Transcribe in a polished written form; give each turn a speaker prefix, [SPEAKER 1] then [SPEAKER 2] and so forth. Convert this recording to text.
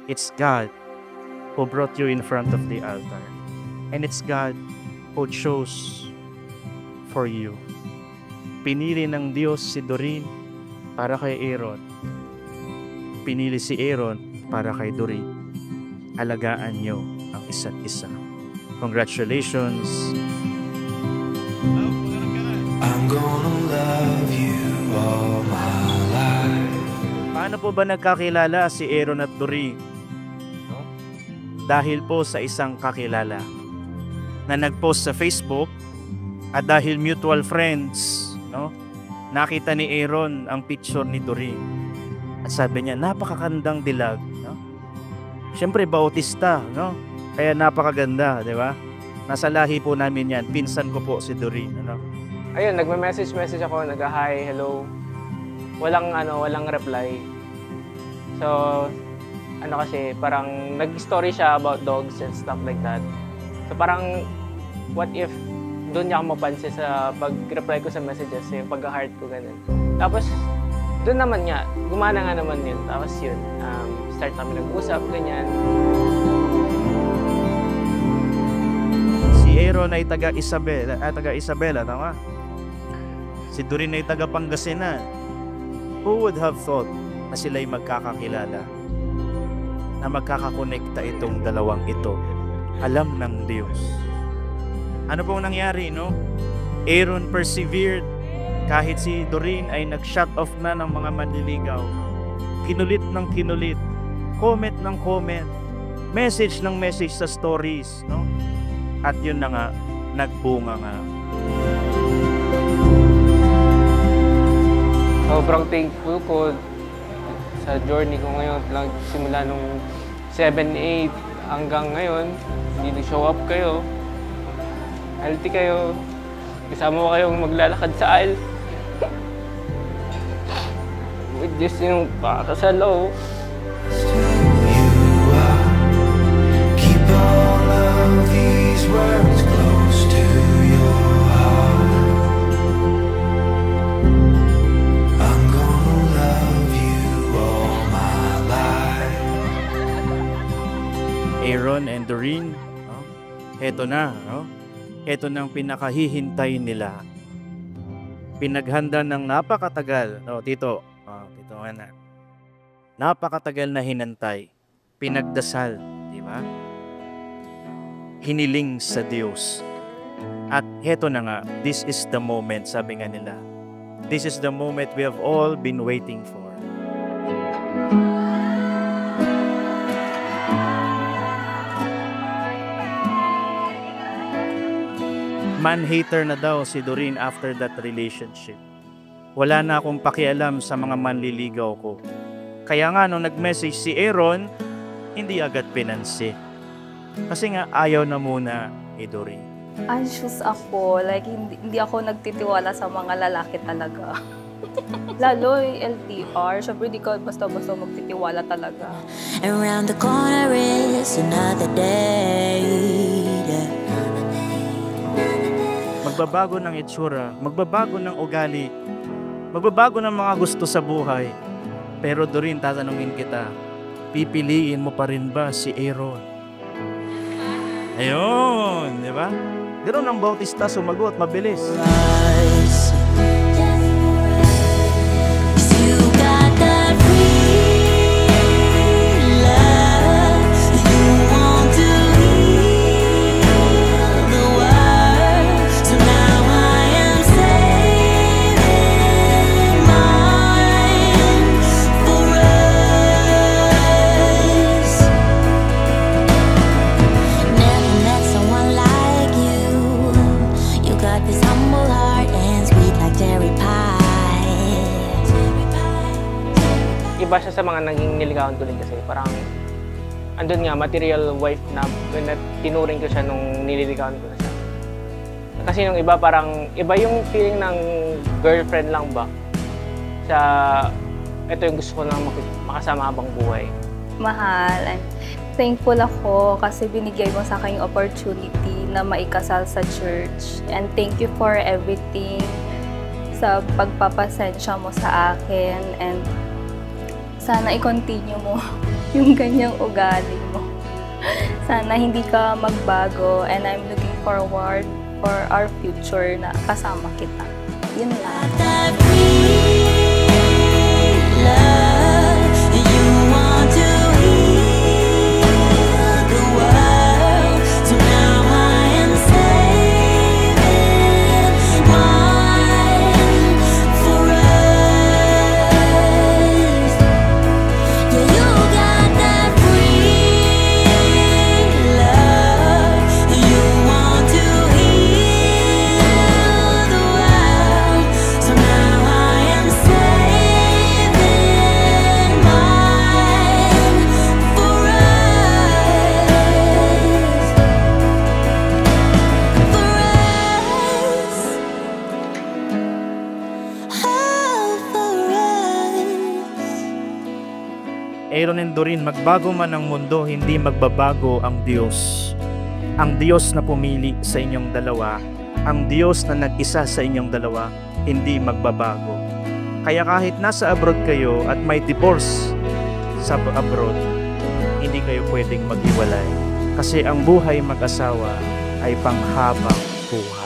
[SPEAKER 1] It's God who brought you in front of the altar. And it's God who chose for you. Pinili ng Diyos si Doreen para kay Aaron. Pinili si Aaron para kay Doreen. Alagaan nyo ang isa't isa. Congratulations!
[SPEAKER 2] I'm gonna love you all my life.
[SPEAKER 1] Paano po ba nagkakilala si Aaron at Doreen? No? Dahil po sa isang kakilala na nag-post sa Facebook at dahil mutual friends, no? Nakita ni Aaron ang picture ni Doreen. At sabi niya, napakagandang dilag, no? Siyempre, bautista, no? Kaya napakaganda, di ba? Nasa lahi po namin yan. Pinsan ko po si Doreen, ano?
[SPEAKER 3] Ayun, nagme-message ako, nag-hi, hello. Walang reply. So, kasi, parang nag-story siya about dogs and stuff like that. So, parang, what if doon niya ako mapansin sa pag-reply ko sa messages, yung pag-heart ko, ganun. Tapos, doon naman niya, gumana nga naman yun. Tapos yun, start namin nag-usap, ganyan.
[SPEAKER 1] Si Aaron ay taga Isabela, tama? Si Doreen ay taga Pangasinan. Who would have thought na sila'y magkakakilala? Na magkakakonekta itong dalawang ito? Alam ng Diyos. Ano pong nangyari, no? Aaron persevered kahit si Doreen ay nag-shut off na ng mga manliligaw. Kinulit ng kinulit. Comment ng comment. Message ng message sa stories, no? At yun na nga, nagbunga nga.
[SPEAKER 3] Sobrang thankful ko sa journey ko ngayon. Simula nung 7-8 hanggang ngayon, hindi nag-show up kayo. Healthy kayo. Kasama ko kayong maglalakad sa aisle. With this yung pakakasalaw.
[SPEAKER 2] Keep all of these words close to your heart. I'm gonna love you all my life.
[SPEAKER 1] Aaron and Doreen, no? Heto na, no? Heto nang pinakahihintay nila. Pinaghanda ng napakatagal. No, Tito nga na. Napakatagal na hinantay. Pinagdasal, di ba? Hiniling sa Diyos. At heto na nga, this is the moment, sabi nga nila. This is the moment we have all been waiting for. Man-hater na daw si Doreen after that relationship. Wala na akong pakialam sa mga manliligaw ko. Kaya nga nung nag-message si Aaron, hindi agad pinansin. Kasi nga ayaw na muna ni Doreen.
[SPEAKER 4] Anxious ako, like hindi ako nagtitiwala sa mga lalaki talaga. Lalo LTR, syempre di ka basta-basta magtitiwala talaga.
[SPEAKER 5] Around the corner is another day.
[SPEAKER 1] Magbabago ng itsura, magbabago ng ugali, magbabago ng mga gusto sa buhay. Pero Doreen, tatanungin kita, pipiliin mo pa rin ba si Aaron? Ayun, di ba? Ganoon ang bautista sumagot, mabilis.
[SPEAKER 3] Iba siya sa mga naging niligawan ko din kasi parang andun nga, material wife na tinuring ko siya nung nililigawan ko na siya. Kasi yung iba parang, iba yung feeling ng girlfriend lang ba sa ito yung gusto ko na makasama habang buhay.
[SPEAKER 4] Mahal, thankful ako kasi binigay mo sa akin yung opportunity na maikasal sa church. And thank you for everything sa pagpapasensya mo sa akin and sana i-continue mo yung ganyang ugali mo. Sana hindi ka magbago and I'm looking forward for our future na kasama kita. Yun lang.
[SPEAKER 5] That free love, you want to heal the world. So now I am saving mine for us. Yeah, you got that free love, you want to heal the world. So now I am saving mine for us.
[SPEAKER 1] Aaron and Doreen, magbago man ang mundo, hindi magbabago ang Diyos. Ang Diyos na pumili sa inyong dalawa, ang Diyos na nag-isa sa inyong dalawa, hindi magbabago. Kaya kahit nasa abroad kayo at may divorce sa abroad, hindi kayo pwedeng maghiwalay. Kasi ang buhay mag-asawa ay panghabang buhay.